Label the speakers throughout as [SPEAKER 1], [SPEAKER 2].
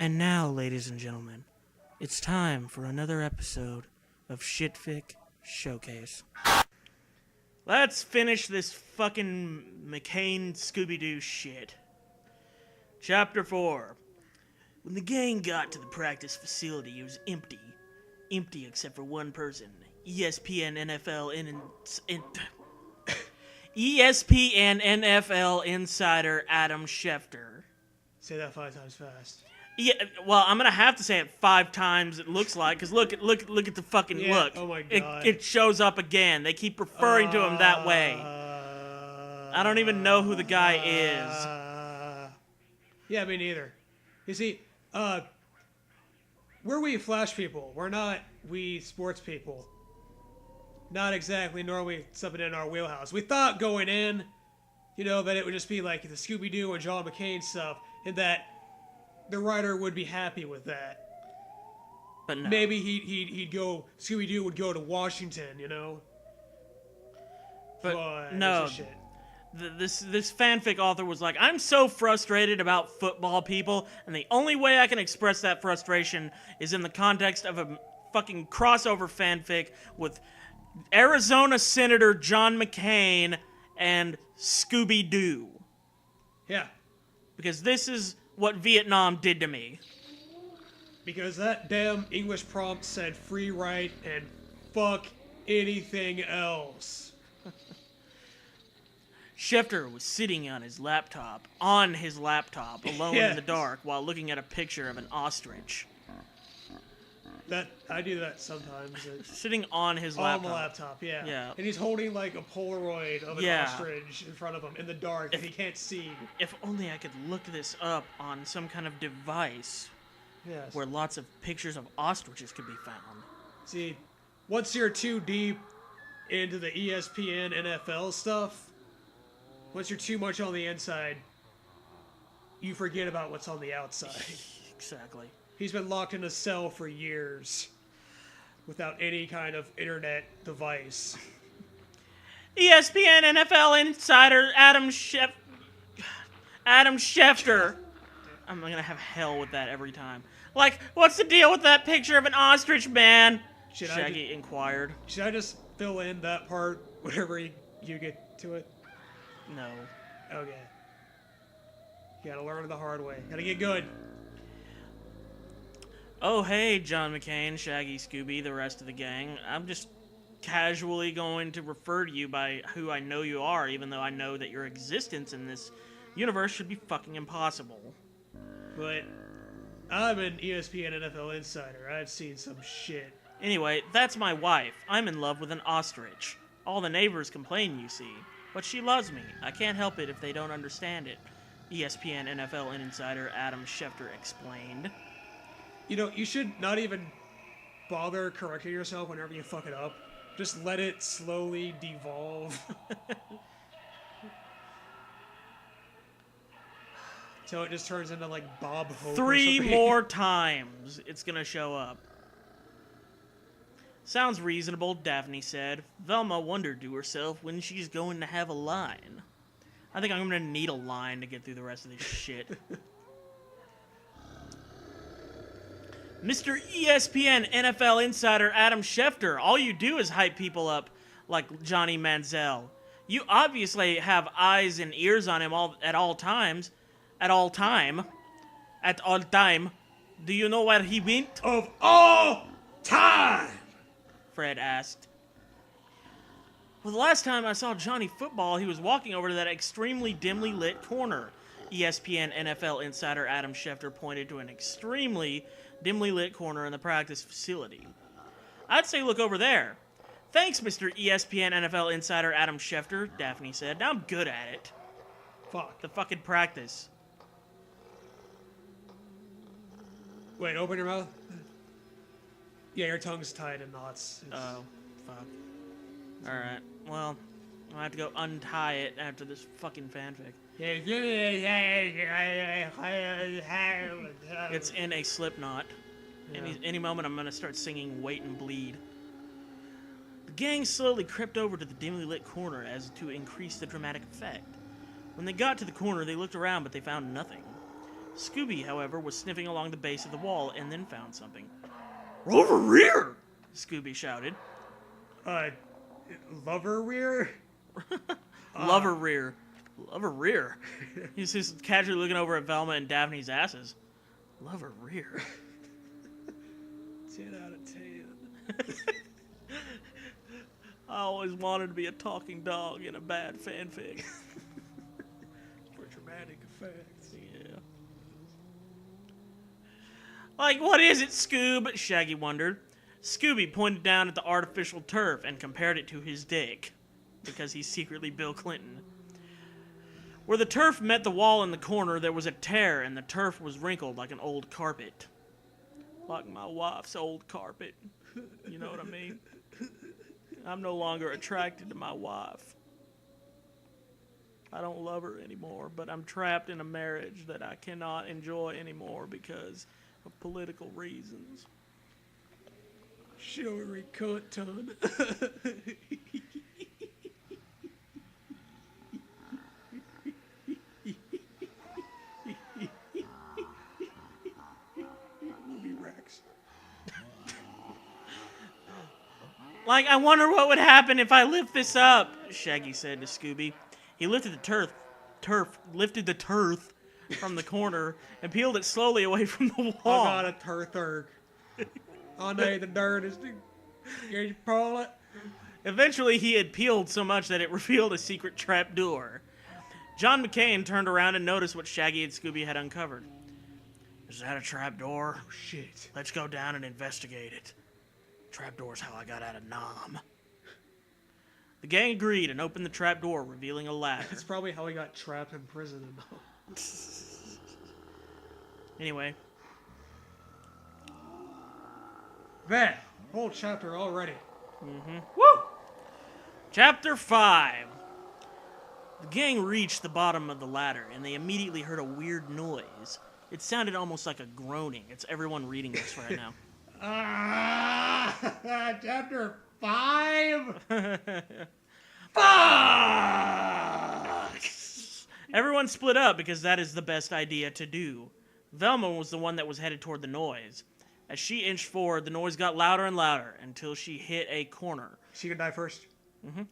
[SPEAKER 1] And now, ladies and gentlemen, it's time for another episode of Shitfic Showcase. Let's finish this fucking McCain Scooby-Doo shit. Chapter 4. When the gang got to the practice facility, it was empty. Empty except for one person. ESPN NFL insider Adam Schefter.
[SPEAKER 2] Say that 5 times fast.
[SPEAKER 1] Yeah, well, I'm gonna have to say it 5 times. It looks like, because look at the fucking look.
[SPEAKER 2] Oh my god!
[SPEAKER 1] It shows up again. They keep referring to him that way. I don't even know who the guy is.
[SPEAKER 2] Yeah, me neither. You see, we're we Flash people. We're not we sports people. Not exactly normally something in our wheelhouse. We thought going in, that it would just be like the Scooby-Doo and John McCain stuff, and that the writer would be happy with that.
[SPEAKER 1] But no.
[SPEAKER 2] Maybe he'd go, Scooby-Doo would go to Washington,
[SPEAKER 1] But no. This fanfic author was like, I'm so frustrated about football people, and the only way I can express that frustration is in the context of a fucking crossover fanfic with Arizona Senator John McCain and Scooby-Doo.
[SPEAKER 2] Yeah.
[SPEAKER 1] Because this is what Vietnam did to me.
[SPEAKER 2] Because that damn English prompt said free write and fuck anything else.
[SPEAKER 1] Schefter was sitting on his laptop, alone in the dark, while looking at a picture of an ostrich.
[SPEAKER 2] I do that sometimes.
[SPEAKER 1] Sitting on his laptop.
[SPEAKER 2] On the laptop, yeah.
[SPEAKER 1] Yeah.
[SPEAKER 2] And he's holding like a Polaroid of an ostrich in front of him in the dark that he can't see.
[SPEAKER 1] If only I could look this up on some kind of device where lots of pictures of ostriches could be found.
[SPEAKER 2] See, once you're too deep into the ESPN NFL stuff, once you're too much on the inside, you forget about what's on the outside.
[SPEAKER 1] Exactly.
[SPEAKER 2] He's been locked in a cell for years without any kind of internet device.
[SPEAKER 1] ESPN NFL insider Adam Schefter. I'm gonna have hell with that every time. Like, what's the deal with that picture of an ostrich, man? Shaggy inquired.
[SPEAKER 2] Should I just fill in that part whenever you get to it?
[SPEAKER 1] No.
[SPEAKER 2] Okay. You gotta learn the hard way. Gotta get good.
[SPEAKER 1] Oh, hey, John McCain, Shaggy, Scooby, the rest of the gang. I'm just casually going to refer to you by who I know you are, even though I know that your existence in this universe should be fucking impossible.
[SPEAKER 2] But I'm an ESPN NFL insider. I've seen some shit.
[SPEAKER 1] Anyway, that's my wife. I'm in love with an ostrich. All the neighbors complain, you see. But she loves me. I can't help it if they don't understand it. ESPN NFL insider Adam Schefter explained.
[SPEAKER 2] You should not even bother correcting yourself whenever you fuck it up. Just let it slowly devolve. Until it just turns into like Bob Hope.
[SPEAKER 1] 3 more times it's gonna show up. Sounds reasonable, Daphne said. Velma wondered to herself when she's going to have a line. I think I'm gonna need a line to get through the rest of this shit. Mr. ESPN NFL insider Adam Schefter, all you do is hype people up like Johnny Manziel. You obviously have eyes and ears on him at all time. Do you know where he went?
[SPEAKER 2] Of all time!
[SPEAKER 1] Fred asked. Well, the last time I saw Johnny football, he was walking over to that extremely dimly lit corner. ESPN NFL insider Adam Schefter pointed to an extremely dimly lit corner in the practice facility. I'd say look over there. Thanks, Mr. ESPN NFL insider Adam Schefter, Daphne said. Now I'm good at it.
[SPEAKER 2] Fuck.
[SPEAKER 1] The fucking practice.
[SPEAKER 2] Wait, open your mouth. Yeah, your tongue's tied in knots.
[SPEAKER 1] Oh, fuck. Alright, well, I'll have to go untie it after this fucking fanfic. It's in a slip knot. Yeah. Any moment I'm gonna start singing Wait and Bleed. The gang slowly crept over to the dimly lit corner as to increase the dramatic effect. When they got to the corner, they looked around, but they found nothing. Scooby, however, was sniffing along the base of the wall and then found something. "Over here!" Scooby shouted.
[SPEAKER 2] Lover rear?
[SPEAKER 1] Lover rear. Lover rear. He's just casually looking over at Velma and Daphne's asses. Lover rear.
[SPEAKER 2] 10 out of 10.
[SPEAKER 1] I always wanted to be a talking dog in a bad fanfic.
[SPEAKER 2] For dramatic effects.
[SPEAKER 1] Yeah. Like, what is it, Scoob? Shaggy wondered. Scooby pointed down at the artificial turf and compared it to his dick, because he's secretly Bill Clinton. Where the turf met the wall in the corner, there was a tear, and the turf was wrinkled like an old carpet. Like my wife's old carpet. You know what I mean? I'm no longer attracted to my wife. I don't love her anymore, but I'm trapped in a marriage that I cannot enjoy anymore because of political reasons.
[SPEAKER 2] Showy cunt ton.
[SPEAKER 1] Like, I wonder what would happen if I lift this up, Shaggy said to Scooby. He lifted the turf from the corner and peeled it slowly away from the wall.
[SPEAKER 2] I got a turth. I need the dirt. Can you pull it?
[SPEAKER 1] Eventually, he had peeled so much that it revealed a secret trap door. John McCain turned around and noticed what Shaggy and Scooby had uncovered. Is that a trap door?
[SPEAKER 2] Oh, shit.
[SPEAKER 1] Let's go down and investigate it. Trapdoor's how I got out of Nam. The gang agreed and opened the trapdoor, revealing a ladder.
[SPEAKER 2] That's probably how he got trapped in prison.
[SPEAKER 1] Anyway.
[SPEAKER 2] Man, whole chapter already.
[SPEAKER 1] Mm-hmm. Woo! Chapter 5. The gang reached the bottom of the ladder, and they immediately heard a weird noise. It sounded almost like a groaning. It's everyone reading this right now.
[SPEAKER 2] Chapter 5? Fuck!
[SPEAKER 1] Everyone split up because that is the best idea to do. Velma was the one that was headed toward the noise. As she inched forward, the noise got louder and louder until she hit a corner.
[SPEAKER 2] She could die first?
[SPEAKER 1] Mm-hmm.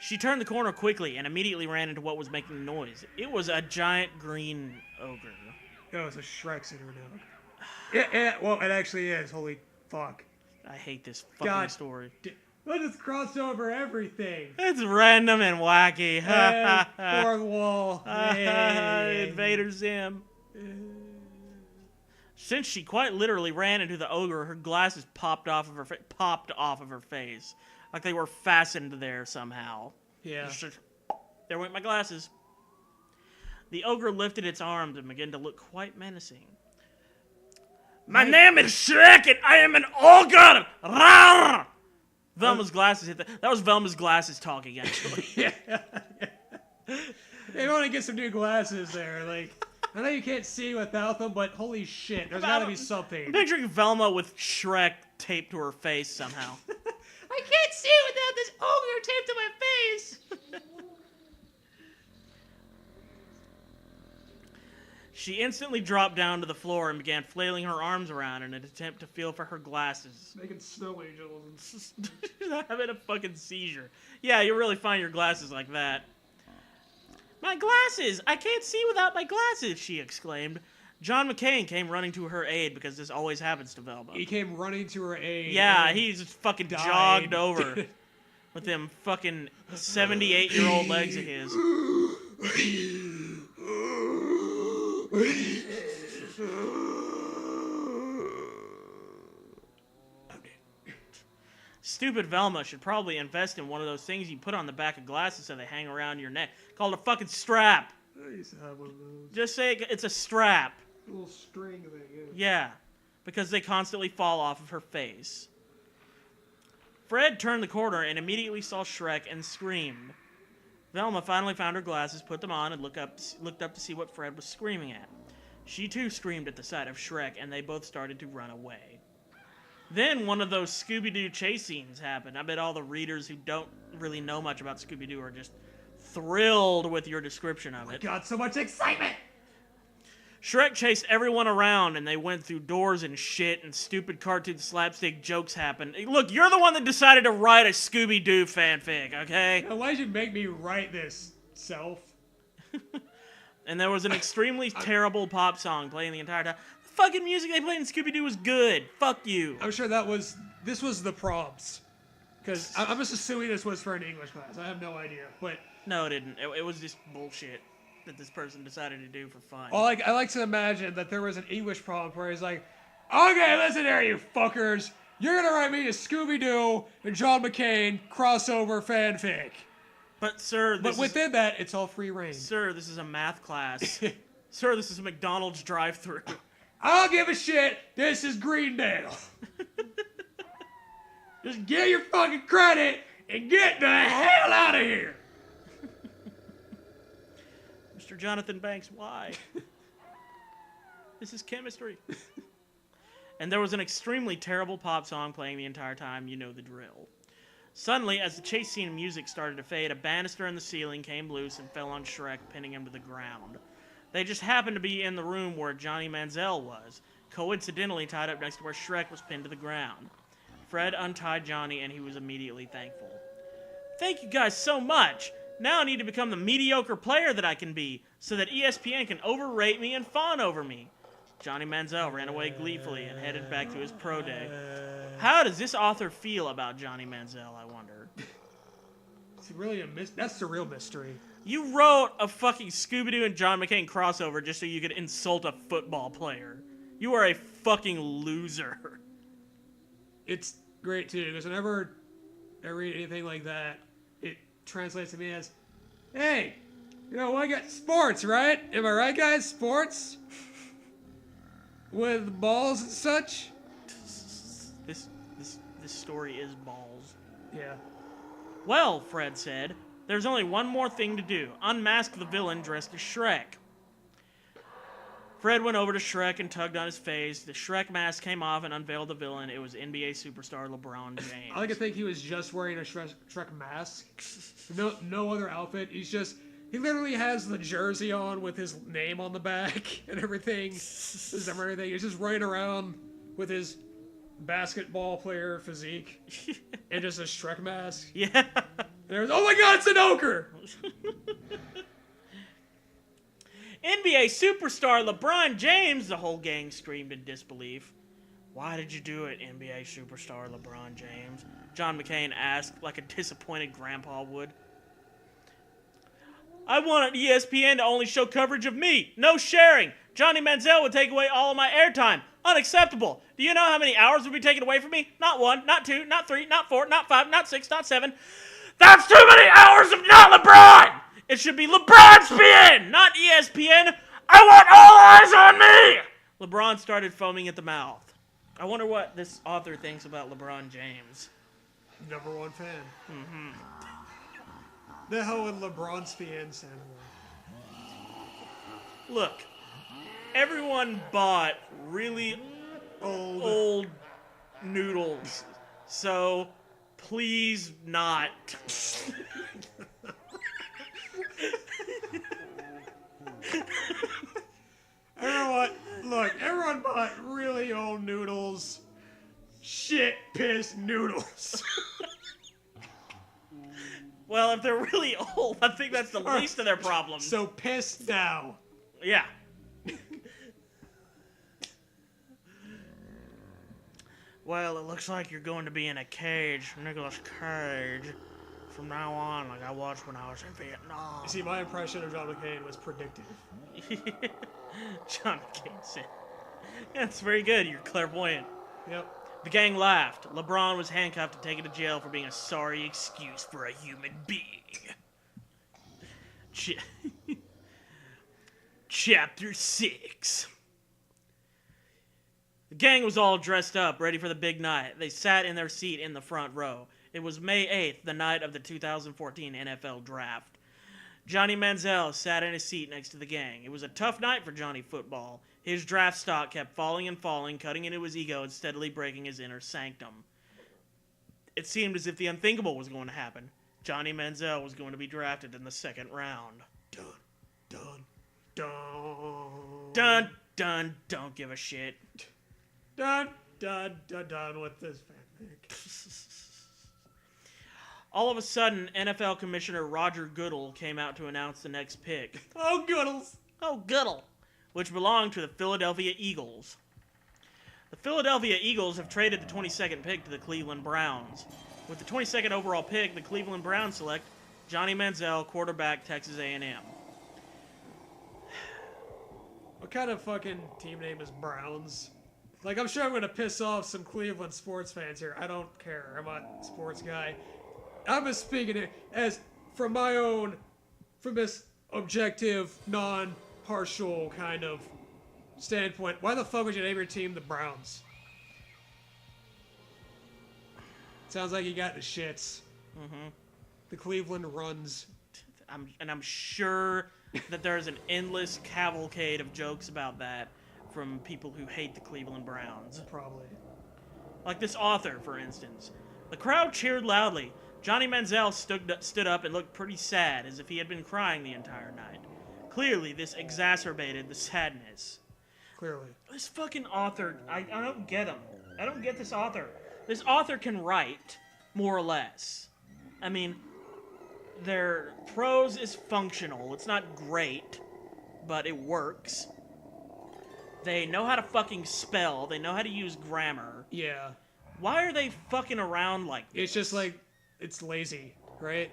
[SPEAKER 1] She turned the corner quickly and immediately ran into what was making the noise. It was a giant green ogre.
[SPEAKER 2] Oh, it's a Shrek center dog. Yeah, well, it actually is. Holy fuck.
[SPEAKER 1] I hate this fucking story.
[SPEAKER 2] Let us cross over everything.
[SPEAKER 1] It's random and wacky.
[SPEAKER 2] Fourth wall.
[SPEAKER 1] Invader Zim. Since she quite literally ran into the ogre, her glasses popped off of her face. Like they were fastened there somehow.
[SPEAKER 2] Yeah.
[SPEAKER 1] There went my glasses. The ogre lifted its arms and began to look quite menacing. My name is Shrek and I am an ogre! Rawr! Velma's glasses hit that was Velma's glasses talking, actually.
[SPEAKER 2] Yeah. They want to get some new glasses there. Like, I know you can't see without them, but holy shit, there's gotta be something.
[SPEAKER 1] I'm picturing Velma with Shrek taped to her face somehow.
[SPEAKER 2] I can't see without this ogre taped to my face!
[SPEAKER 1] She instantly dropped down to the floor and began flailing her arms around in an attempt to feel for her glasses.
[SPEAKER 2] Making snow angels.
[SPEAKER 1] She's having a fucking seizure. Yeah, you really find your glasses like that. My glasses! I can't see without my glasses, she exclaimed. John McCain came running to her aid because this always happens to Velma.
[SPEAKER 2] He came running to her aid.
[SPEAKER 1] Yeah, he just fucking jogged over with them fucking 78-year-old legs of his. Stupid Velma should probably invest in one of those things you put on the back of glasses so they hang around your neck. Called a fucking strap.
[SPEAKER 2] I used to have one of those.
[SPEAKER 1] Just say it's a strap.
[SPEAKER 2] A little string of it, yeah.
[SPEAKER 1] Yeah, because they constantly fall off of her face. Fred turned the corner and immediately saw Shrek and screamed. Velma finally found her glasses, put them on, and looked up to see what Fred was screaming at. She too screamed at the sight of Shrek, and they both started to run away. Then one of those Scooby-Doo chase scenes happened. I bet all the readers who don't really know much about Scooby-Doo are just thrilled with your description of it.
[SPEAKER 2] God, so much excitement!
[SPEAKER 1] Shrek chased everyone around, and they went through doors and shit, and stupid cartoon slapstick jokes happened. Look, you're the one that decided to write a Scooby-Doo fanfic, okay?
[SPEAKER 2] Now, why'd you make me write this, self?
[SPEAKER 1] And there was an extremely terrible pop song playing the entire time. The fucking music they played in Scooby-Doo was good. Fuck you.
[SPEAKER 2] I'm sure this was the prompts. Because I'm just assuming this was for an English class. I have no idea, but...
[SPEAKER 1] No, it didn't. It was just bullshit that this person decided to do for fun.
[SPEAKER 2] Well, I like to imagine that there was an English prompt where he's like, okay, listen here, you fuckers. You're going to write me a Scooby-Doo and John McCain crossover fanfic.
[SPEAKER 1] But, sir,
[SPEAKER 2] But within that, it's all free reign.
[SPEAKER 1] Sir, this is a math class. Sir, this is a McDonald's drive-thru.
[SPEAKER 2] I don't give a shit. This is Greendale. Just get your fucking credit and get the hell out of here.
[SPEAKER 1] Mr. Jonathan Banks, why? This is chemistry. And there was an extremely terrible pop song playing the entire time. You know the drill. Suddenly, as the chase scene music started to fade, a banister in the ceiling came loose and fell on Shrek, pinning him to the ground. They just happened to be in the room where Johnny Manziel was, coincidentally tied up next to where Shrek was pinned to the ground. Fred untied Johnny, and he was immediately thankful. Thank you guys so much! Now I need to become the mediocre player that I can be, so that ESPN can overrate me and fawn over me. Johnny Manziel ran away gleefully and headed back to his pro day. How does this author feel about Johnny Manziel, I wonder?
[SPEAKER 2] It's really that's the real mystery.
[SPEAKER 1] You wrote a fucking Scooby-Doo and John McCain crossover just so you could insult a football player. You are a fucking loser.
[SPEAKER 2] It's great, too, because whenever I read anything like that, it translates to me as, hey, you know, I got sports, right? Am I right, guys? Sports? With balls and such?
[SPEAKER 1] This story is balls.
[SPEAKER 2] Yeah.
[SPEAKER 1] Well, Fred said, there's only one more thing to do. Unmask the villain dressed as Shrek. Fred went over to Shrek and tugged on his face. The Shrek mask came off and unveiled the villain. It was NBA superstar LeBron James.
[SPEAKER 2] I like to think he was just wearing a Shrek mask. No other outfit. He literally has the jersey on with his name on the back and everything. He's just running around with his basketball player physique and just a Shrek mask.
[SPEAKER 1] Yeah.
[SPEAKER 2] There's, oh my god, it's an ochre!
[SPEAKER 1] NBA superstar LeBron James, the whole gang screamed in disbelief. Why did you do it, NBA superstar LeBron James? John McCain asked, like a disappointed grandpa would. I wanted ESPN to only show coverage of me. No sharing. Johnny Manziel would take away all of my airtime. Unacceptable. Do you know how many hours would be taken away from me? Not 1, not 2, not 3, not 4, not 5, not 6, not 7. That's too many hours of not LeBron! It should be LeBron's not ESPN. I want all eyes on me! LeBron started foaming at the mouth. I wonder what this author thinks about LeBron James.
[SPEAKER 2] Number one fan. Mm-hmm. The hell would LeBron's fan sound like?
[SPEAKER 1] Look, everyone bought really old noodles, so please not.
[SPEAKER 2] Everyone bought really old noodles. Shit piss noodles.
[SPEAKER 1] Well, if they're really old, I think that's the least of their problems.
[SPEAKER 2] So piss now.
[SPEAKER 1] Yeah. Well, it looks like you're going to be in a cage, Nicolas Cage, from now on, like I watched when I was in Vietnam.
[SPEAKER 2] You see, my impression of John McCain was predictive.
[SPEAKER 1] John McCain said, that's very good, you're clairvoyant.
[SPEAKER 2] Yep.
[SPEAKER 1] The gang laughed. LeBron was handcuffed and taken to jail for being a sorry excuse for a human being. Chapter 6. The gang was all dressed up, ready for the big night. They sat in their seat in the front row. It was May 8th, the night of the 2014 NFL Draft. Johnny Manziel sat in his seat next to the gang. It was a tough night for Johnny Football. His draft stock kept falling and falling, cutting into his ego and steadily breaking his inner sanctum. It seemed as if the unthinkable was going to happen. Johnny Manziel was going to be drafted in the second round.
[SPEAKER 2] Dun, dun, dun.
[SPEAKER 1] Dun, dun, don't give a shit.
[SPEAKER 2] Done with this fanfic.
[SPEAKER 1] All of a sudden, NFL Commissioner Roger Goodell came out to announce the next pick.
[SPEAKER 2] Oh, Goodles!
[SPEAKER 1] Oh, Goodell! Which belonged to the Philadelphia Eagles. The Philadelphia Eagles have traded the 22nd pick to the Cleveland Browns. With the 22nd overall pick, the Cleveland Browns select Johnny Manziel, quarterback, Texas A&M.
[SPEAKER 2] What kind of fucking team name is Browns? Like, I'm sure I'm gonna piss off some Cleveland sports fans here. I don't care. I'm not a sports guy. I'm just speaking it as from this objective, non-partial kind of standpoint. Why the fuck would you name your team the Browns? Sounds like you got the shits. Mm-hmm. The Cleveland runs.
[SPEAKER 1] I'm sure that there's an endless cavalcade of jokes about that from people who hate the Cleveland Browns.
[SPEAKER 2] Probably.
[SPEAKER 1] Like this author, for instance. The crowd cheered loudly. Johnny Manziel stood up and looked pretty sad, as if he had been crying the entire night. Clearly, this exacerbated the sadness.
[SPEAKER 2] Clearly.
[SPEAKER 1] This fucking author, I don't get him. I don't get this author. This author can write, more or less. I mean, their prose is functional. It's not great, but it works. They know how to fucking spell. They know how to use grammar.
[SPEAKER 2] Yeah.
[SPEAKER 1] Why are they fucking around like this?
[SPEAKER 2] It's just like, it's lazy, right?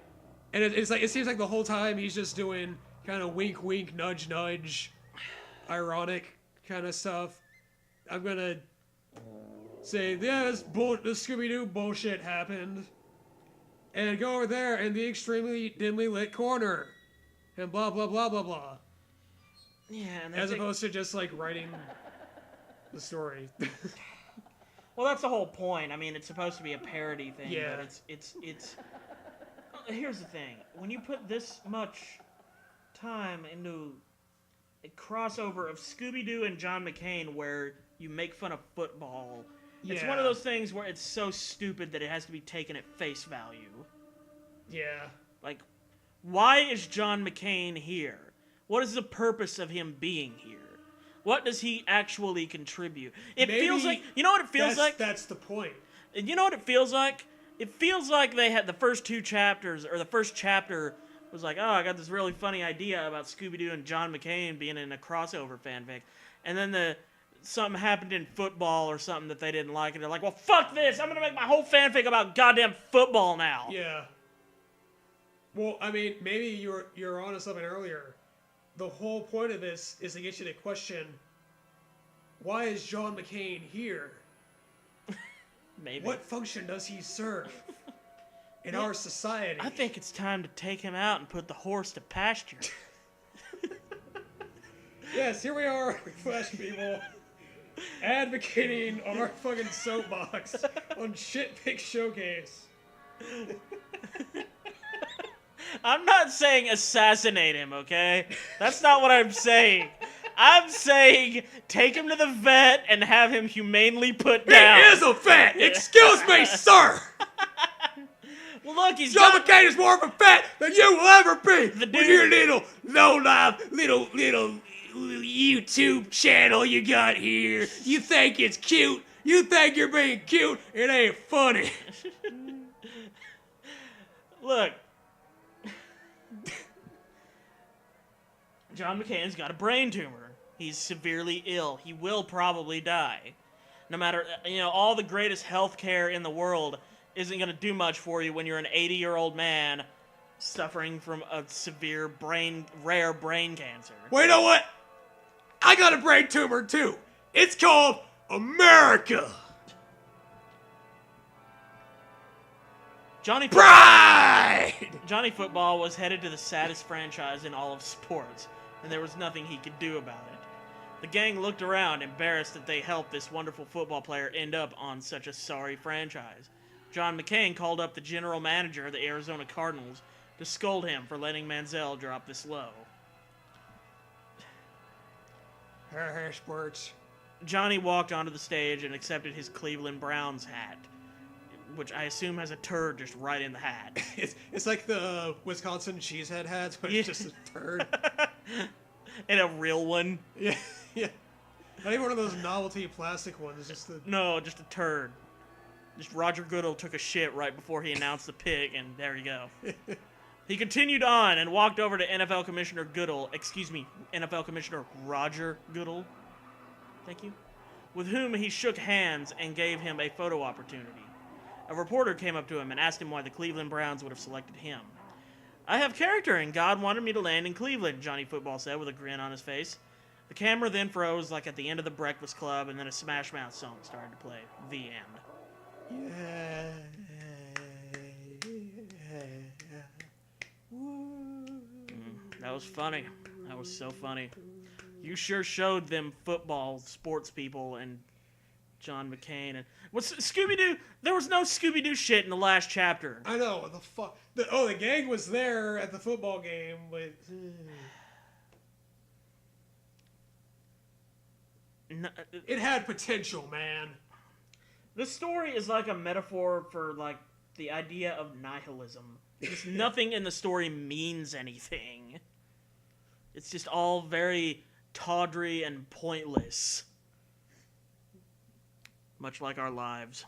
[SPEAKER 2] And it's like, it seems like the whole time he's just doing kind of wink, wink, nudge, nudge, ironic kind of stuff. I'm gonna say, yeah, this Scooby-Doo bullshit happened. And go over there in the extremely dimly lit corner. And blah, blah, blah, blah, blah.
[SPEAKER 1] Yeah, and
[SPEAKER 2] as opposed to just, like, writing the story.
[SPEAKER 1] Well, that's the whole point. I mean, it's supposed to be a parody thing,
[SPEAKER 2] yeah.
[SPEAKER 1] But it's... Here's the thing. When you put this much time into a crossover of Scooby-Doo and John McCain where you make fun of football, it's one of those things where it's so stupid that it has to be taken at face value.
[SPEAKER 2] Yeah.
[SPEAKER 1] Like, why is John McCain here? What is the purpose of him being here? What does he actually contribute? It feels like... You know what it feels like?
[SPEAKER 2] That's the point.
[SPEAKER 1] And you know what it feels like? It feels like they had the first two chapters, or the first chapter was like, oh, I got this really funny idea about Scooby-Doo and John McCain being in a crossover fanfic. And then something happened in football or something that they didn't like, and they're like, well, fuck this! I'm gonna make my whole fanfic about goddamn football now!
[SPEAKER 2] Yeah. Well, I mean, maybe you're onto something earlier. The whole point of this is to get you to question, why is John McCain here?
[SPEAKER 1] Maybe.
[SPEAKER 2] What function does he serve in our society?
[SPEAKER 1] I think it's time to take him out and put the horse to pasture.
[SPEAKER 2] Yes, here we are, Flash people, advocating on our fucking soapbox on Shitfic Showcase.
[SPEAKER 1] I'm not saying assassinate him, okay? That's not what I'm saying. I'm saying take him to the vet and have him humanely put down.
[SPEAKER 2] He is a vet! Excuse me, sir!
[SPEAKER 1] Well, look,
[SPEAKER 2] John McCain is more of a vet than you will ever be!
[SPEAKER 1] The dude...
[SPEAKER 2] With your little low-life, little YouTube channel you got here. You think it's cute? You think you're being cute? It ain't funny.
[SPEAKER 1] Look. John McCain's got a brain tumor. He's severely ill. He will probably die. No matter, all the greatest health care in the world isn't going to do much for you when you're an 80-year-old man suffering from a severe rare brain cancer.
[SPEAKER 2] Well, you know what? I got a brain tumor too. It's called America.
[SPEAKER 1] Johnny Football was headed to the saddest franchise in all of sports, and there was nothing he could do about it. The gang looked around, embarrassed that they helped this wonderful football player end up on such a sorry franchise. John McCain called up the general manager of the Arizona Cardinals to scold him for letting Manziel drop this low.
[SPEAKER 2] Sports.
[SPEAKER 1] Johnny walked onto the stage and accepted his Cleveland Browns hat, which I assume has a turd just right in the hat.
[SPEAKER 2] It's like the Wisconsin cheesehead hats, but it's just a turd.
[SPEAKER 1] And a real one.
[SPEAKER 2] Yeah. Yeah. Not even one of those novelty plastic ones. Just the.
[SPEAKER 1] No, just a turd. Just Roger Goodell took a shit right before he announced the pick, and there you go. He continued on and walked over to NFL Commissioner NFL Commissioner Roger Goodell. Thank you. With whom he shook hands and gave him a photo opportunity. A reporter came up to him and asked him why the Cleveland Browns would have selected him. I have character, and God wanted me to land in Cleveland, Johnny Football said with a grin on his face. The camera then froze like at the end of the Breakfast Club, and then a Smash Mouth song started to play. The end.
[SPEAKER 2] Yeah.
[SPEAKER 1] That was funny. That was so funny. You sure showed them football sports people and John McCain and what's Scooby-Doo? There was no Scooby-Doo shit in the last chapter.
[SPEAKER 2] I know what the fuck. The gang was there at the football game, but
[SPEAKER 1] No,
[SPEAKER 2] it had potential, man.
[SPEAKER 1] the story is like a metaphor for like the idea of nihilism. Just nothing in the story means anything. It's just all very tawdry and pointless. Much like our lives.